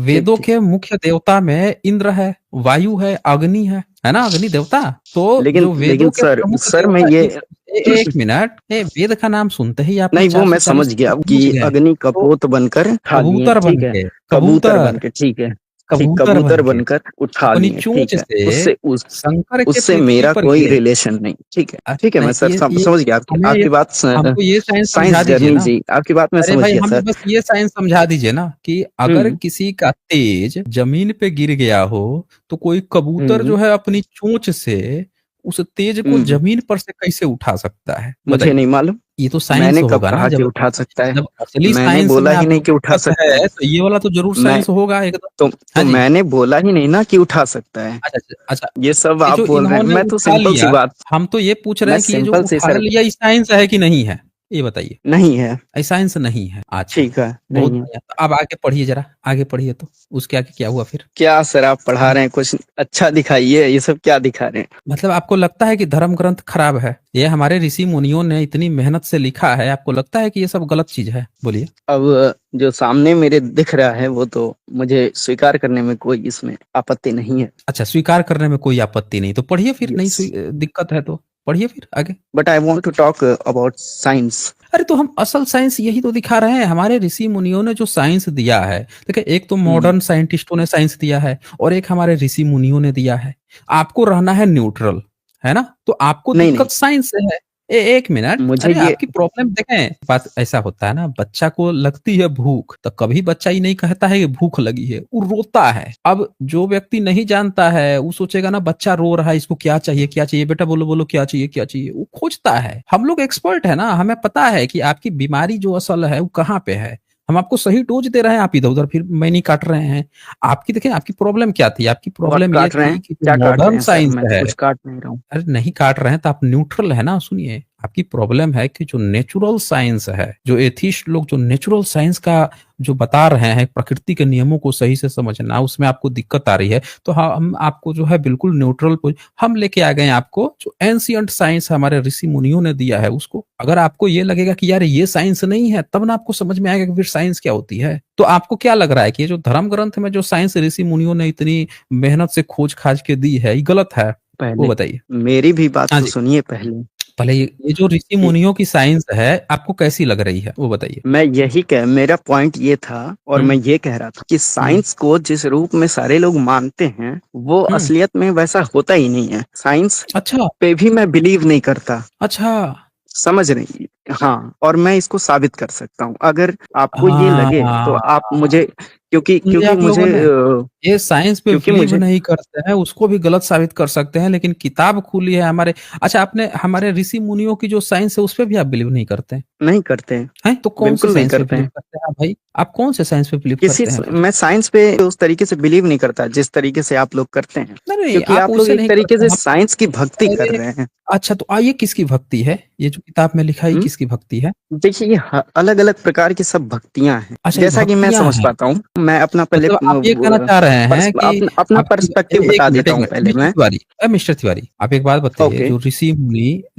Speaker 2: वेदों के मुख्य देवता में इंद्र है, वायु है, अग्नि है ना? अग्नि देवता। तो
Speaker 3: लेकिन सर मैं ये
Speaker 2: एक मिनट, वेद का नाम सुनते ही आप
Speaker 3: नहीं, वो मैं समझ गया कि अग्नि कपोत बनकर
Speaker 2: कबूतर बनके,
Speaker 3: कबूतर बनके, ठीक है, कबूतर बनकर उठा
Speaker 2: अपनी
Speaker 3: लिए,
Speaker 2: चोंच
Speaker 3: ठीक है,
Speaker 2: से शंकर के
Speaker 3: उससे
Speaker 2: पृथ्वी
Speaker 3: मेरा
Speaker 2: पर
Speaker 3: कोई
Speaker 2: गिरे।
Speaker 3: रिलेशन नहीं, ठीक है, ठीक है, मैं
Speaker 2: नहीं,
Speaker 3: सर
Speaker 2: ये
Speaker 3: समझ गया
Speaker 2: हमें
Speaker 3: आपकी बात,
Speaker 2: हमको ये साइंस समझा
Speaker 3: साइंस
Speaker 2: दीजिए
Speaker 3: जर्नी
Speaker 2: ना।
Speaker 3: जी, आपकी बात मैं
Speaker 2: अरे
Speaker 3: समझ
Speaker 2: भाई
Speaker 3: गया
Speaker 2: हमें
Speaker 3: सर।
Speaker 2: बस ये साइंस समझा दीजिए ना कि अगर
Speaker 3: हम्म
Speaker 2: किसी का तेज जमीन पे गिर गया हो तो कोई कबूतर
Speaker 3: हम्म
Speaker 2: जो है अपनी चोंच से उस तेज को
Speaker 3: हम्म
Speaker 2: जमीन पर से कैसे उठा सकता है,
Speaker 3: मुझे नहीं
Speaker 2: बताइए।
Speaker 3: मालूम,
Speaker 2: ये तो साइंस
Speaker 3: मैंने कब
Speaker 2: होगा ना।
Speaker 3: कहा कि
Speaker 2: जब
Speaker 3: उठा सकता है?
Speaker 2: जब असली
Speaker 3: मैंने
Speaker 2: साइंस
Speaker 3: बोला
Speaker 2: में
Speaker 3: ही नहीं
Speaker 2: आपको
Speaker 3: कि उठा
Speaker 2: दिक्कत
Speaker 3: सकता है।
Speaker 2: है तो ये वाला तो जरूर
Speaker 3: मैं
Speaker 2: साइंस होगा एकदम।
Speaker 3: तो
Speaker 2: हाँ जी।
Speaker 3: मैंने बोला ही नहीं ना कि उठा सकता है,
Speaker 2: अच्छा अच्छा अच्छा।
Speaker 3: ये सब
Speaker 2: ये
Speaker 3: आप
Speaker 2: जो
Speaker 3: बोल रहे हैं,
Speaker 2: इन्होंने
Speaker 3: मैं तो
Speaker 2: उठा
Speaker 3: सिंपल सी
Speaker 2: लिया,
Speaker 3: बात,
Speaker 2: हम तो ये पूछ रहे
Speaker 3: मैं
Speaker 2: हैं कि ये जो
Speaker 3: सिंपल सी
Speaker 2: उठा
Speaker 3: सर,
Speaker 2: लिया ये साइंस है कि नहीं है, ये बताइए।
Speaker 3: नहीं है,
Speaker 2: साइंस नहीं है, अच्छा।
Speaker 3: ठीक है,
Speaker 2: बहुत
Speaker 3: नहीं है।
Speaker 2: बढ़िया, तो अब आगे पढ़िए, जरा आगे पढ़िए, तो उसके आगे क्या हुआ फिर।
Speaker 3: क्या सर आप पढ़ा रहे हैं, कुछ अच्छा दिखाइए, ये सब क्या दिखा रहे हैं?
Speaker 2: मतलब आपको लगता है कि धर्म ग्रंथ खराब है, ये हमारे ऋषि मुनियों ने इतनी मेहनत से लिखा है, आपको लगता है कि ये सब गलत चीज है, बोलिए।
Speaker 3: अब जो सामने मेरे दिख रहा है वो तो मुझे स्वीकार करने में कोई इसमें आपत्ति नहीं है।
Speaker 2: अच्छा, स्वीकार करने में कोई आपत्ति नहीं, तो पढ़िए फिर, नहीं
Speaker 3: यस,
Speaker 2: दिक्कत है तो पढ़िए फिर आगे।
Speaker 3: But I want to talk about science.
Speaker 2: अरे तो हम असल साइंस यही तो दिखा रहे हैं, हमारे ऋषि मुनियों ने जो साइंस दिया है। देखिए, एक तो मॉडर्न साइंटिस्टों ने साइंस दिया है और एक हमारे ऋषि मुनियों ने दिया है। आपको रहना है न्यूट्रल, है ना, तो आपको
Speaker 3: नहीं नहीं,
Speaker 2: दिक्कत साइंस से है। एक मिनट,
Speaker 3: मुझे
Speaker 2: अरे
Speaker 3: ये
Speaker 2: आपकी प्रॉब्लम देखें, बात ऐसा होता है ना, बच्चा को लगती है भूख तो कभी बच्चा ही नहीं कहता है कि भूख लगी है, वो रोता है। अब जो व्यक्ति नहीं जानता है वो सोचेगा ना बच्चा रो रहा है, इसको क्या चाहिए, क्या चाहिए बेटा, बोलो बोलो क्या चाहिए, क्या चाहिए, वो खोजता है। हम लोग एक्सपर्ट है ना, हमें पता है कि आपकी बीमारी जो असल है वो कहाँ पे है। हम आपको सही डोज दे रहे हैं, आप इधर उधर फिर मैनी काट रहे हैं। आपकी देखिए, आपकी प्रॉब्लम क्या थी, आपकी
Speaker 3: व्हाट
Speaker 2: प्रॉब्लम ये
Speaker 3: काट रहे
Speaker 2: थी
Speaker 3: हैं,
Speaker 2: कि जो
Speaker 3: क्या काट रहे
Speaker 2: मॉडर्न
Speaker 3: हैं सर?
Speaker 2: साइंस
Speaker 3: मैं तो
Speaker 2: है।
Speaker 3: कुछ काट नहीं रहा हूँ।
Speaker 2: अरे नहीं काट रहे हैं तो आप न्यूट्रल है ना, सुनिए। आपकी प्रॉब्लम है कि जो नेचुरल साइंस है, जो एथिस्ट लोग जो नेचुरल साइंस का जो बता रहे हैं, प्रकृति के नियमों को सही से समझना, उसमें आपको दिक्कत आ रही है। तो हम आपको जो है बिल्कुल न्यूट्रल हम लेके आ गए हैं। आपको जो एंशियंट साइंस हमारे ऋषि मुनियों ने दिया है उसको, अगर आपको ये लगेगा कि यार ये साइंस नहीं है, तब ना आपको समझ में आएगा कि फिर साइंस क्या होती है। तो आपको क्या लग रहा है कि ये जो धर्म ग्रंथ में जो साइंस ऋषि मुनियों ने इतनी मेहनत से खोज खाज के दी है, ये गलत है, वो
Speaker 3: पहले
Speaker 2: बताइए।
Speaker 3: मेरी भी बात
Speaker 2: हाँ
Speaker 3: तो
Speaker 2: जी,
Speaker 3: सुनिए पहले।
Speaker 2: पहले ये जो ऋषि
Speaker 3: कि
Speaker 2: मुनियों की साइंस है आपको कैसी लग रही है, वो बताइए।
Speaker 3: मैं यही कह मेरा पॉइंट ये था, और मैं
Speaker 2: हम्म
Speaker 3: ये कह रहा था कि
Speaker 2: हम्म
Speaker 3: साइंस को जिस रूप में सारे लोग मानते हैं वो
Speaker 2: हम्म
Speaker 3: असलियत में वैसा होता ही नहीं है। साइंस
Speaker 2: अच्छा
Speaker 3: पे भी मैं बिलीव नहीं करता,
Speaker 2: अच्छा।
Speaker 3: समझ रही? हाँ, और मैं इसको साबित कर सकता हूँ अगर आपको ये लगे तो आप
Speaker 2: हाँ,
Speaker 3: मुझे, क्योंकि
Speaker 2: ये
Speaker 3: क्योंकि
Speaker 2: आप लोगों
Speaker 3: मुझे
Speaker 2: ने ये साइंस पे
Speaker 3: क्योंकि
Speaker 2: बिलीव
Speaker 3: मुझे
Speaker 2: नहीं करते हैं, उसको भी गलत साबित कर सकते हैं, लेकिन किताब खुली है हमारे। अच्छा, आपने हमारे ऋषि मुनियों की जो साइंस है उस पे भी आप बिलीव नहीं करते हैं?
Speaker 3: नहीं करते हैं,
Speaker 2: हैं? तो कौन से
Speaker 3: बिल्कुल नहीं
Speaker 2: साइंस पे
Speaker 3: करते
Speaker 2: बिलीव
Speaker 3: हैं।
Speaker 2: करते हैं भाई? आप कौन से साइंस पे बिलीव
Speaker 3: किसी
Speaker 2: करते हैं फिर?
Speaker 3: मैं साइंस पे उस तरीके से बिलीव नहीं करता जिस तरीके से आप लोग करते हैं,
Speaker 2: नहीं नहीं,
Speaker 3: क्योंकि
Speaker 2: आप
Speaker 3: आप लोग
Speaker 2: उसे
Speaker 3: एक
Speaker 2: नहीं
Speaker 3: तरीके
Speaker 2: करते,
Speaker 3: से
Speaker 2: हम।
Speaker 3: साइंस की भक्ति कर
Speaker 2: अरे
Speaker 3: रहे हैं।
Speaker 2: अच्छा, तो आइए, किसकी भक्ति है ये जो किताब में लिखा है,
Speaker 3: हम्म?
Speaker 2: किसकी भक्ति है?
Speaker 3: देखिए ये अलग अलग प्रकार की सब भक्तियां हैं,
Speaker 2: अच्छा, ये
Speaker 3: जैसा कि मैं
Speaker 2: भक्तियां
Speaker 3: समझ
Speaker 2: हैं।
Speaker 3: पाता हूँ। मैं अपना पहले
Speaker 2: मतलब आप ये कहना चाह रहे हैं कि
Speaker 3: अपना
Speaker 2: आपकी
Speaker 3: पर्सपेक्टिव बता देता
Speaker 2: एक
Speaker 3: हूँ
Speaker 2: मिनट
Speaker 3: पहले
Speaker 2: मिस्टर
Speaker 3: मैं।
Speaker 2: तिवारी, मिस्टर तिवारी, आप एक बात बताइए,
Speaker 3: ओके,
Speaker 2: जो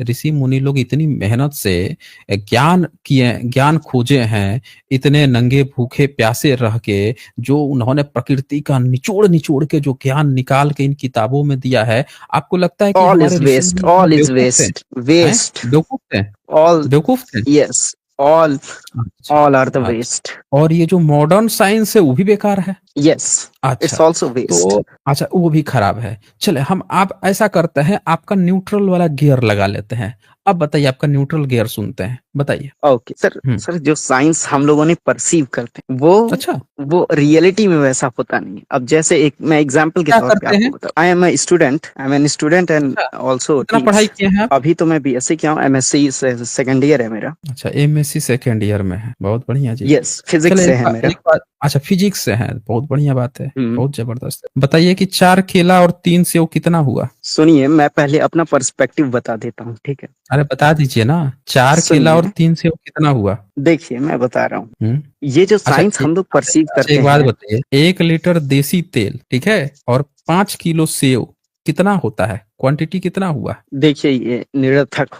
Speaker 2: ऋषि मुनि लोग इतनी मेहनत से ज्ञान किए, ज्ञान खोजे हैं, इतने नंगे भूखे प्यासे रह के, जो उन्होंने प्रकृति का निचोड़ निचोड़ के जो ज्ञान निकाल के इन किताबों में दिया है, आपको लगता है कि
Speaker 3: ऑल
Speaker 2: हमारे
Speaker 3: इज
Speaker 2: ऋषि
Speaker 3: वेस्ट,
Speaker 2: मुनि
Speaker 3: ऑल इज
Speaker 2: बेवकूफ थे?
Speaker 3: वेस्ट,
Speaker 2: हैं?
Speaker 3: वेस्ट,
Speaker 2: बेवकूफ थे?
Speaker 3: ऑल,
Speaker 2: बेवकूफ थे?
Speaker 3: यस, ऑल,
Speaker 2: अच्छा
Speaker 3: ऑल आर द
Speaker 2: अच्छा।
Speaker 3: वेस्ट,
Speaker 2: और ये जो मॉडर्न साइंस है वो भी बेकार है?
Speaker 3: यस,
Speaker 2: अच्छा,
Speaker 3: इट्स ऑल्सो वेस्ट।
Speaker 2: तो अच्छा वो भी खराब है। चले, हम आप ऐसा करते हैं, आपका न्यूट्रल वाला गियर लगा लेते हैं। अब बताइए, आपका न्यूट्रल गियर सुनते हैं, बताइए।
Speaker 3: ओके सर, सर जो साइंस हम लोगों ने परसीव करते हैं
Speaker 2: अच्छा,
Speaker 3: वो रियलिटी में वैसा होता नहीं है। अब जैसे एक मैं एग्जांपल के
Speaker 2: क्या
Speaker 3: तौर पे
Speaker 2: करते
Speaker 3: आपको
Speaker 2: हैं?
Speaker 3: बता, I am an student and
Speaker 2: अच्छा,
Speaker 3: आल्सो
Speaker 2: कितना
Speaker 3: टीच।
Speaker 2: पढ़ाई किए हैं आप?
Speaker 3: अभी तो मैं बीएससी किया हूँ, एमएससी सेकंड ईयर है मेरा।
Speaker 2: अच्छा, एमएससी सेकेंड ईयर में है, बहुत बढ़िया जी।
Speaker 3: यस, फिजिक्स
Speaker 2: चले
Speaker 3: से है मेरा।
Speaker 2: एक बात, अच्छा फिजिक्स से है, बहुत बढ़िया बात है,
Speaker 3: हम्म,
Speaker 2: बहुत जबरदस्त है। बताइए कि 4 केला और 3 सेव कितना हुआ?
Speaker 3: सुनिए मैं पहले अपना पर्सपेक्टिव बता देता हूँ, ठीक है?
Speaker 2: अरे बता दीजिए ना, 4 केला और
Speaker 3: सुनिए,
Speaker 2: 3 सेव कितना हुआ?
Speaker 3: देखिए मैं बता रहा हूँ,
Speaker 2: हम्म
Speaker 3: ये जो
Speaker 2: अच्छा
Speaker 3: साइंस हम लोग
Speaker 2: अच्छा
Speaker 3: परसीव
Speaker 2: अच्छा,
Speaker 3: करते
Speaker 2: एक बात
Speaker 3: हैं।
Speaker 2: बताइए, 1 लीटर देसी तेल, ठीक है, और 5 किलो सेव कितना होता है? क्वांटिटी कितना हुआ?
Speaker 3: देखिए ये निरर्थक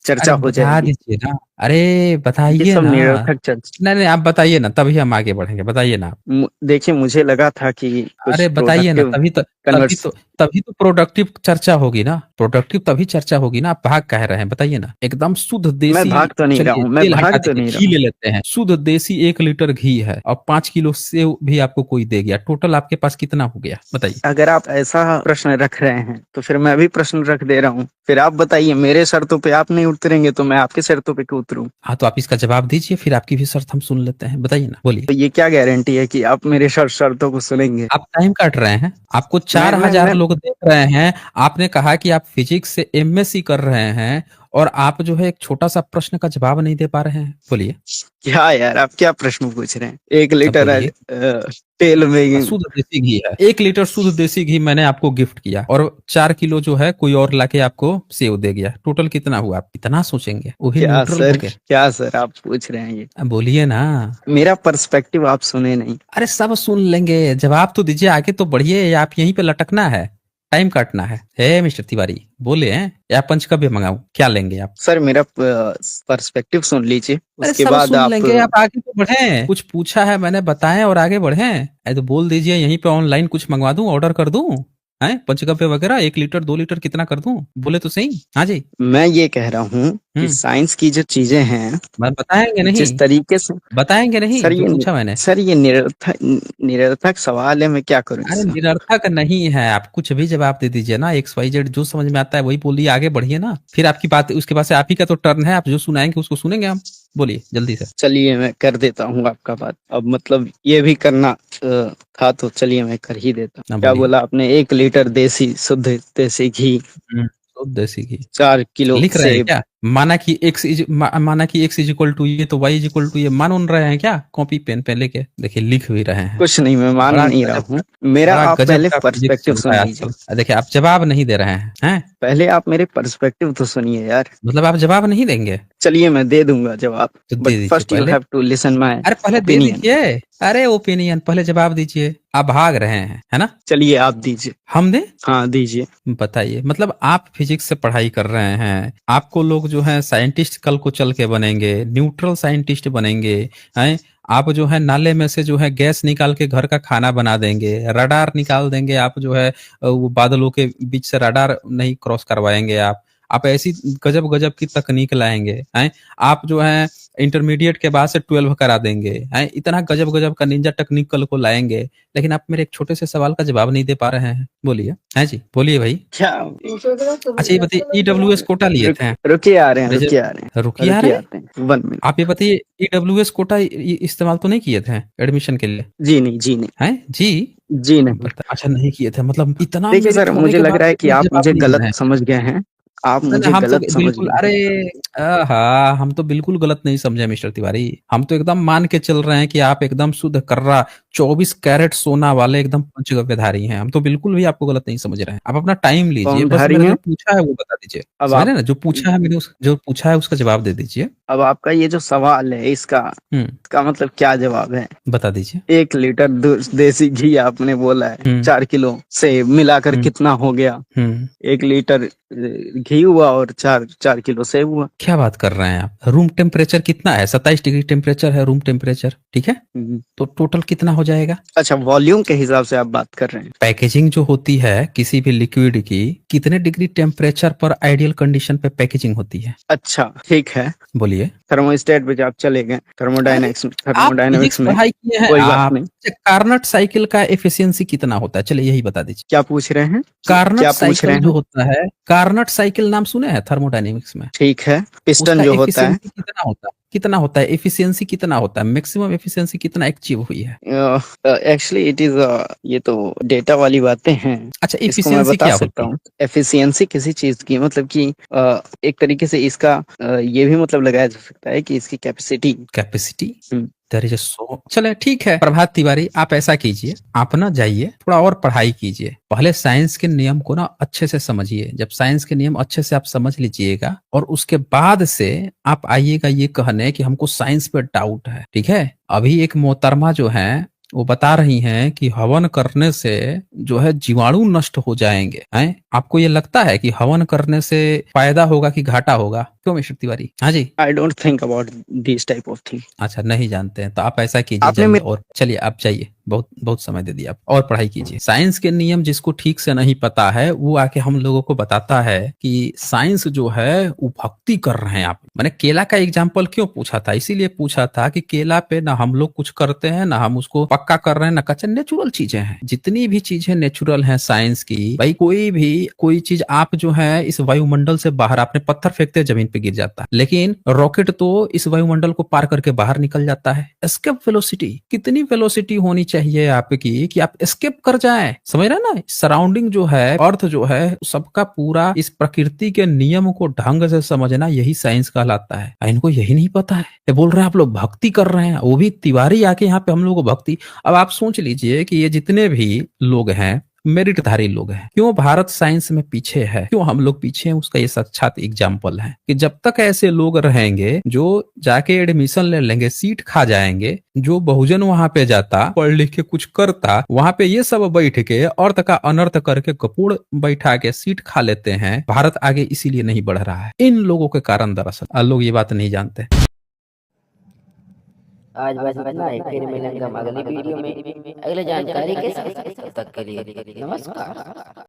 Speaker 3: चर्चा
Speaker 2: अरे
Speaker 3: हो
Speaker 2: बता
Speaker 3: जाएगी।
Speaker 2: दीजिए ना, अरे
Speaker 3: ये
Speaker 2: बताइए
Speaker 3: सब
Speaker 2: ना।
Speaker 3: निरर्थक चर्चा।
Speaker 2: नहीं नहीं, आप बताइए ना, तभी हम आगे बढ़ेंगे, बताइए ना आप।
Speaker 3: देखिए मुझे लगा था कि कुछ
Speaker 2: अरे बताइए ना,
Speaker 3: प्रोडक्टिव
Speaker 2: तभी तो तभी
Speaker 3: कन्वर्स।
Speaker 2: तो तभी तो प्रोडक्टिव चर्चा होगी ना, प्रोडक्टिव तभी चर्चा होगी ना। आप भाग कह रहे हैं, बताइए ना। एकदम शुद्ध
Speaker 3: मैं
Speaker 2: देसी।
Speaker 3: भाग तो नहीं रहा
Speaker 2: चलिए
Speaker 3: हूँ, मैं
Speaker 2: तेल हटा
Speaker 3: भाग तो
Speaker 2: दीजिए,
Speaker 3: नहीं रहा
Speaker 2: घी
Speaker 3: हूँ।
Speaker 2: ले लेते हैं। शुद्ध देसी 1 लीटर घी है और 5 किलो सेव भी आपको कोई दे गया, टोटल आपके पास कितना हो गया बताइए?
Speaker 3: अगर आप ऐसा प्रश्न रख रहे हैं तो फिर मैं भी प्रश्न रख दे रहा हूँ। फिर आप बताइए, मेरे शर्तों पे आप नहीं उतरेंगे तो मैं आपके शर्तों पे क्यों उतरूं?
Speaker 2: हाँ तो आप इसका जवाब दीजिए, फिर आपकी भी शर्त हम सुन लेते हैं, बताइए ना, बोलिए।
Speaker 3: तो ये क्या गारंटी है कि आप मेरे शर्तों को सुनेंगे?
Speaker 2: आप टाइम काट रहे हैं, आपको
Speaker 3: मैं मैं
Speaker 2: 4,000
Speaker 3: मैं
Speaker 2: लोग देख रहे हैं। आपने कहा कि आप फिजिक्स से एमएससी कर रहे हैं और आप जो है एक छोटा सा प्रश्न का जवाब नहीं दे पा रहे हैं, बोलिए।
Speaker 3: क्या यार, आप क्या प्रश्न पूछ रहे हैं? 1 लीटर
Speaker 2: बोलिए।
Speaker 3: तेल में।
Speaker 2: शुद्ध देसी घी है, 1 लीटर शुद्ध देसी घी मैंने आपको गिफ्ट किया और 4 किलो जो है कोई और लाके आपको सेव दे गया, टोटल कितना हुआ? आप इतना सोचेंगे, वो भी
Speaker 3: क्या
Speaker 2: न्यूट्रल
Speaker 3: सर,
Speaker 2: होके।
Speaker 3: क्या सर आप पूछ रहे हैं ये?
Speaker 2: अब बोलिए ना।
Speaker 3: मेरा पर्सपेक्टिव आप सुने नहीं।
Speaker 2: अरे सब सुन लेंगे, जवाब तो दीजिए, आगे तो बढ़िए। आप यहीं पे लटकना है, टाइम काटना है। हे मिस्टर तिवारी, बोले हैं या पंचकव्य मंगाऊं, क्या लेंगे आप?
Speaker 3: सर मेरा पर्सपेक्टिव सुन लीजिए,
Speaker 2: अरे
Speaker 3: उसके
Speaker 2: सब
Speaker 3: बाद
Speaker 2: सुन
Speaker 3: आप।
Speaker 2: लेंगे, आप आगे तो बढ़े। कुछ पूछा है मैंने, बताएं और आगे बढ़े। अरे तो बोल दीजिए, यहीं पे ऑनलाइन कुछ मंगवा दूं, ऑर्डर कर दूं, हैं पंचगव्य वगैरह, 1 लीटर 2 लीटर कितना कर दूं, बोले तो सही। हाँ जी।
Speaker 3: मैं ये कह रहा हूँ कि साइंस की जो चीजें हैं,
Speaker 2: मैं बताएंगे
Speaker 3: जिस
Speaker 2: नहीं,
Speaker 3: तरीके से।
Speaker 2: बताएंगे नहीं
Speaker 3: सर
Speaker 2: जो
Speaker 3: ये
Speaker 2: पूछा मैंने।
Speaker 3: सर ये निरर्थक सवाल है, मैं क्या करूँ
Speaker 2: अरे
Speaker 3: इसका?
Speaker 2: निरर्थक नहीं है, आप कुछ भी जवाब दे दीजिए ना, XYZ जो समझ में आता है वही बोलिए, आगे बढ़िए ना। फिर आपकी बात, उसके बाद से आप ही का तो टर्न है, आप जो सुनाएंगे उसको सुनेंगे हम। बोलिए जल्दी से।
Speaker 3: चलिए मैं कर देता हूँ आपका बात। अब मतलब ये भी करना था तो चलिए मैं कर ही देता
Speaker 2: ना
Speaker 3: हूँ। क्या
Speaker 2: बोलिए।
Speaker 3: बोला आपने? 1 लीटर देसी शुद्ध देसी घी,
Speaker 2: शुद्ध देसी घी
Speaker 3: 4 किलो
Speaker 2: लिख रहे हैं
Speaker 3: सेब।
Speaker 2: क्या? माना कि x इज इक्वल टू ये तो y इज इक्वल टू ये, मान उन रहे हैं क्या? कॉपी पेन पे लेके देखिए, लिख भी रहे हैं।
Speaker 3: कुछ नहीं, मैं मान
Speaker 2: बड़ा
Speaker 3: नहीं रहा
Speaker 2: गजब
Speaker 3: हूँ। मेरा
Speaker 2: बड़ा
Speaker 3: आप
Speaker 2: गजब
Speaker 3: पहले
Speaker 2: का फिजिक्स
Speaker 3: पर्सपेक्टिव
Speaker 2: चलता
Speaker 3: सुन
Speaker 2: है
Speaker 3: लीजिए।
Speaker 2: आजकल। देखिए आप जवाब नहीं दे रहे हैं।
Speaker 3: पहले आप मेरे पर्सपेक्टिव तो सुनिए यार।
Speaker 2: मतलब आप जवाब नहीं देंगे?
Speaker 3: चलिए मैं दे दूंगा जवाब,
Speaker 2: तो दे
Speaker 3: बट
Speaker 2: दीजिए
Speaker 3: फर्स्ट यू
Speaker 2: पहले।
Speaker 3: हैव टू लिसन माय
Speaker 2: अरे पहले दे
Speaker 3: ओपिनियन।
Speaker 2: दीजिए। अरे ओपिनियन पहले जवाब दीजिए, आप भाग रहे हैं, है ना?
Speaker 3: चलिए आप दीजिए।
Speaker 2: हम दे।
Speaker 3: हाँ दीजिए।
Speaker 2: बताइए, मतलब आप फिजिक्स से पढ़ाई कर रहे हैं, आपको लोग जो है साइंटिस्ट कल को चल के बनेंगे, न्यूट्रल साइंटिस्ट बनेंगे, हैं? आप जो है नाले में से जो है गैस निकाल के घर का खाना बना देंगे, रडार निकाल देंगे, आप जो है वो बादलों के बीच से रडार नहीं क्रॉस करवाएंगे आप ऐसी गजब गजब की तकनीक लाएंगे, हैं? आप जो है इंटरमीडिएट के बाद से 12 करा देंगे, हैं? इतना गजब गजब का निंजा टेक्निक कल को लाएंगे, लेकिन आप मेरे एक छोटे से सवाल का जवाब नहीं दे पा रहे हैं। बोलिए, हैं जी, बोलिए भाई।
Speaker 3: क्या?
Speaker 2: अच्छा ये बताइए, ईडब्ल्यूएस कोटा लिए थे?
Speaker 3: रुकिए आ रहे हैं,
Speaker 2: रिजर्व
Speaker 3: रुकिए आ रहे हैं,
Speaker 2: रुकिए आ
Speaker 3: रुकिए
Speaker 2: रहे हैं।
Speaker 3: आते हैं 1 मिनट।
Speaker 2: आप ये बताइए, ईडब्ल्यूएस कोटा इस्तेमाल तो नहीं किए थे एडमिशन के लिए?
Speaker 3: जी नहीं, जी नहीं,
Speaker 2: हैं जी?
Speaker 3: जी नहीं।
Speaker 2: अच्छा नहीं किए थे, मतलब इतना
Speaker 3: देखिए
Speaker 2: मेरिट
Speaker 3: सर,
Speaker 2: होने
Speaker 3: मुझे
Speaker 2: के
Speaker 3: लग रहा है
Speaker 2: बावजूद
Speaker 3: कि
Speaker 2: भी
Speaker 3: आप
Speaker 2: जवाब
Speaker 3: मुझे
Speaker 2: नहीं दे
Speaker 3: गलत
Speaker 2: रहे हैं।
Speaker 3: समझ गए हैं। आप
Speaker 2: नहीं,
Speaker 3: मुझे
Speaker 2: हम तो
Speaker 3: गलत समझ
Speaker 2: बिल्कुल,
Speaker 3: गए
Speaker 2: अरे
Speaker 3: हैं।
Speaker 2: हम तो बिल्कुल गलत नहीं समझे मिस्टर तिवारी। हम तो एकदम मान के चल रहे हैं कि आप एकदम शुद्ध कर्रा 24 कैरेट सोना वाले एकदम पंचगव्यधारी हैं। हम तो बिल्कुल भी आपको गलत नहीं समझ रहे हैं। आप अपना टाइम लीजिए,
Speaker 3: कौन
Speaker 2: बस
Speaker 3: धारी
Speaker 2: मेरा
Speaker 3: हैं?
Speaker 2: जो पूछा है वो बता दीजिए।
Speaker 3: अब
Speaker 2: समझ
Speaker 3: आप
Speaker 2: रहे हैं ना, जो पूछा है मैंने, जो पूछा है उसका जवाब दे दीजिए।
Speaker 3: अब आपका ये जो सवाल है, इसका मतलब क्या जवाब है?
Speaker 2: बता दीजिए।
Speaker 3: 1 लीटर देसी घी आपने बोला है, 4 किलो से मिलाकर कितना हो गया? 1 लीटर घी हुआ और 4 किलो सेब हुआ।
Speaker 2: क्या बात कर रहे हैं आप? रूम टेम्परेचर कितना है? 27 डिग्री टेम्परेचर है रूम टेम्परेचर, ठीक है? तो टोटल कितना हो जाएगा?
Speaker 3: अच्छा, वॉल्यूम के हिसाब से आप बात कर रहे हैं?
Speaker 2: पैकेजिंग जो होती है किसी भी लिक्विड की, कितने डिग्री टेम्परेचर पर आइडियल कंडीशन पे पैकेजिंग होती है?
Speaker 3: अच्छा ठीक है।
Speaker 2: बोलिए।
Speaker 3: थर्मोस्टेट पे आप चले गए,
Speaker 2: आप फिजिक्स
Speaker 3: थर्मोडायनेमिक्स में।
Speaker 2: पढ़ाई किए हैं
Speaker 3: कोई बात
Speaker 2: आप।
Speaker 3: नहीं।
Speaker 2: कार्नट साइकिल का एफिशिएंसी कितना होता है, चलिए यही बता दीजिए।
Speaker 3: क्या पूछ रहे हैं?
Speaker 2: कार्नट
Speaker 3: क्या पूछ रहे
Speaker 2: साइकिल जो
Speaker 3: हैं?
Speaker 2: होता है, कार्नट साइकिल नाम सुने हैं थर्मोडायनेमिक्स में?
Speaker 3: ठीक है, पिस्टन
Speaker 2: उसका
Speaker 3: जो होता है।
Speaker 2: एफिशिएंसी कितना होता है, एफिशिएंसी कितना होता है, मैक्सिमम एफिशिएंसी कितना अचीव हुई है?
Speaker 3: एक्चुअली इट इज, ये तो डेटा वाली बातें हैं।
Speaker 2: अच्छा,
Speaker 3: इसको मैं
Speaker 2: एफिशिएंसी
Speaker 3: बता
Speaker 2: क्या
Speaker 3: सकता
Speaker 2: होती है?
Speaker 3: हूँ। एफिशिएंसी किसी चीज की मतलब कि एक तरीके से इसका ये भी मतलब लगाया जा सकता है कि इसकी
Speaker 2: कैपेसिटी। देयर इज सो, चले ठीक है प्रभात तिवारी, आप ऐसा कीजिए, आप ना जाइए थोड़ा और पढ़ाई कीजिए, पहले साइंस के नियम को ना अच्छे से समझिए। जब साइंस के नियम अच्छे से आप समझ लीजिएगा और उसके बाद से आप आइएगा ये कहने कि हमको साइंस पे डाउट है, ठीक है? अभी एक मोहतरमा जो है वो बता रही हैं कि हवन करने से जो है जीवाणु नष्ट हो जाएंगे। हैं, आपको ये लगता है कि हवन करने से फायदा होगा कि घाटा होगा? क्यों मिस्टर तिवारी? हाँ जी।
Speaker 3: I don't think about this type of thing.
Speaker 2: अच्छा, नहीं जानते हैं तो आप ऐसा कीजिए,
Speaker 3: आपने
Speaker 2: जाइए और चलिए, आप जाइए, बहुत बहुत समय दे दिया आप, और पढ़ाई कीजिए। साइंस के नियम जिसको ठीक से नहीं पता है वो आके हम लोगों को बताता है कि साइंस जो है वो भक्ति कर रहे हैं आप। मैंने केला का एग्जाम्पल क्यों पूछा था? इसीलिए पूछा था कि केला पे ना हम लोग कुछ करते हैं, ना हम उसको पक्का कर रहे हैं, ना कच्चा। नेचुरल चीजें हैं, जितनी भी चीजें नेचुरल हैं साइंस की। भाई कोई चीज आप जो है इस वायुमंडल से बाहर, आपने पत्थर फेंकते हैं जमीन पे गिर जाता है, लेकिन रॉकेट तो इस वायुमंडल को पार करके बाहर निकल जाता है। एस्केप वेलोसिटी, कितनी वेलोसिटी होनी चाहिए आपकी कि आप एस्केप कर जाएं? समझ रहे ना? सराउंडिंग जो है, अर्थ जो है, सबका पूरा इस प्रकृति के नियम को ढंग से समझना, यही साइंस कहलाता है। इनको यही नहीं पता है। ये बोल रहे हैं आप लोग भक्ति कर रहे हैं, वो भी तिवारी आके यहाँ पे हम लोग को भक्ति। अब आप सोच लीजिए कि ये जितने भी लोग हैं मेरिटधारी लोग हैं, क्यों भारत साइंस में पीछे है, क्यों हम लोग पीछे हैं, उसका ये साक्षात एग्जाम्पल है कि जब तक ऐसे लोग रहेंगे जो जाके एडमिशन ले लेंगे, सीट खा जाएंगे, जो बहुजन वहां पे जाता, पढ़ लिख के कुछ करता, वहां पे ये सब बैठ के अर्थ का अनर्थ करके कपूड़ बैठा के सीट खा लेते हैं। भारत आगे इसीलिए नहीं बढ़ रहा है, इन लोगों के कारण। दरअसल लोग ये बात नहीं जानते।
Speaker 1: आज बस इतना ही, फिर मिलेंगे हम अगली वीडियो में अगले जानकारी के साथ। तब तक के लिए नमस्कार।